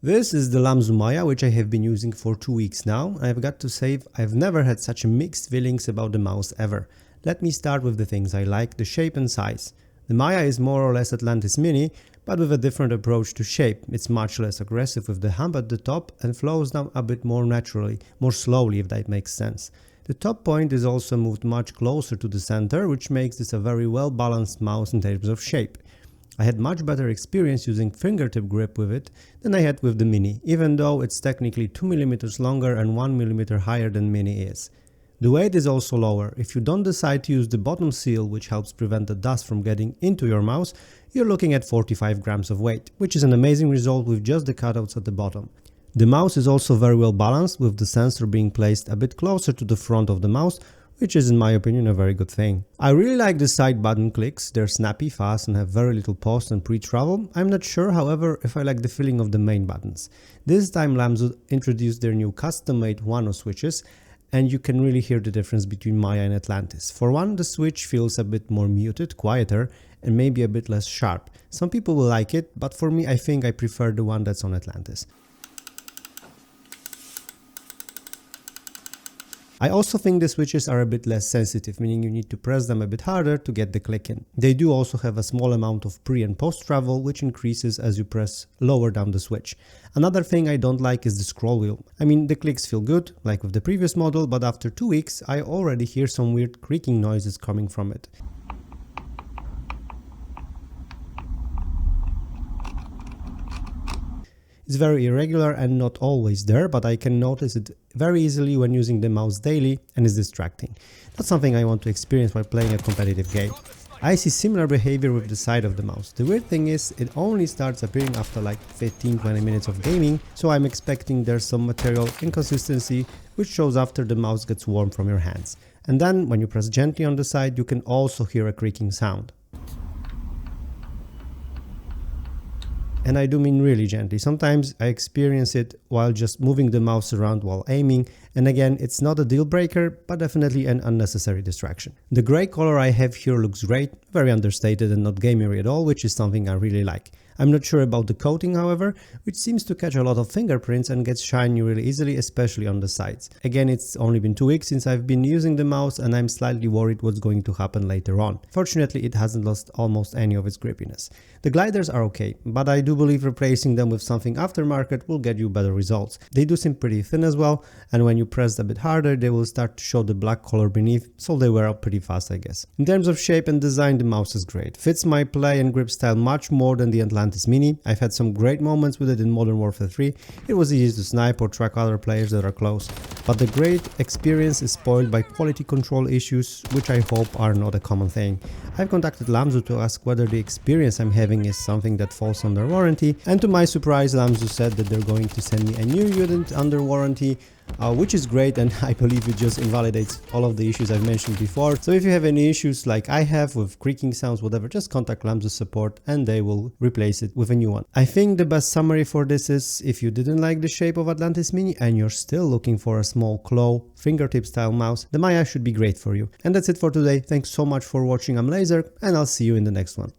This is the Lamzu Maya, which I have been using for 2 weeks now. I've got to say, I've never had such mixed feelings about the mouse ever. Let me start with the things I like, the shape and size. The Maya is more or less Atlantis Mini, but with a different approach to shape. It's much less aggressive with the hump at the top and flows down a bit more naturally, more slowly if that makes sense. The top point is also moved much closer to the center, which makes this a very well balanced mouse in terms of shape. I had much better experience using fingertip grip with it than I had with the Mini, even though it's technically 2 mm longer and 1 mm higher than Mini is. The weight is also lower. If you don't decide to use the bottom seal, which helps prevent the dust from getting into your mouse, you're looking at 45 grams of weight, which is an amazing result with just the cutouts at the bottom. The mouse is also very well balanced, with the sensor being placed a bit closer to the front of the mouse, which is in my opinion a very good thing. I really like the side button clicks, they're snappy, fast and have very little pause and pre-travel. I'm not sure, however, if I like the feeling of the main buttons. This time Lamzu introduced their new custom-made Wano switches, and you can really hear the difference between Maya and Atlantis. For one, the switch feels a bit more muted, quieter, and maybe a bit less sharp. Some people will like it, but for me I think I prefer the one that's on Atlantis. I also think the switches are a bit less sensitive, meaning you need to press them a bit harder to get the click in. They do also have a small amount of pre and post travel, which increases as you press lower down the switch. Another thing I don't like is the scroll wheel. I mean, the clicks feel good, like with the previous model, but after 2 weeks I already hear some weird creaking noises coming from it. It's very irregular and not always there, but I can notice it very easily when using the mouse daily and is distracting. Not something I want to experience while playing a competitive game. I see similar behavior with the side of the mouse. The weird thing is, it only starts appearing after like 15-20 minutes of gaming, so I'm expecting there's some material inconsistency which shows after the mouse gets warm from your hands. And then when you press gently on the side, you can also hear a creaking sound. And I do mean really gently. Sometimes I experience it while just moving the mouse around while aiming, and again, it's not a deal breaker, but definitely an unnecessary distraction. The gray color I have here looks great, very understated and not gamery at all, which is something I really like. I'm not sure about the coating, however, which seems to catch a lot of fingerprints and gets shiny really easily, especially on the sides. Again, it's only been 2 weeks since I've been using the mouse and I'm slightly worried what's going to happen later on. Fortunately, it hasn't lost almost any of its grippiness. The gliders are okay, but I do believe replacing them with something aftermarket will get you better results. They do seem pretty thin as well, and when you press a bit harder, they will start to show the black color beneath, so they wear out pretty fast, I guess. In terms of shape and design, the mouse is great. Fits my play and grip style much more than the Atlantis Mini. I've had some great moments with it in Modern Warfare 3. It was easy to snipe or track other players that are close. But the great experience is spoiled by quality control issues, which I hope are not a common thing. I've contacted Lamzu to ask whether the experience I'm having is something that falls under warranty, and to my surprise, Lamzu said that they're going to send me a new unit under warranty, which is great, and I believe it just invalidates all of the issues I've mentioned before. So if you have any issues like I have with creaking sounds, whatever, just contact Lamzu support and they will replace it with a new one. I think the best summary for this is, if you didn't like the shape of Atlantis Mini and you're still looking for a small claw, fingertip style mouse, the Maya should be great for you. And that's it for today. Thanks so much for watching. I'm Laser and I'll see you in the next one.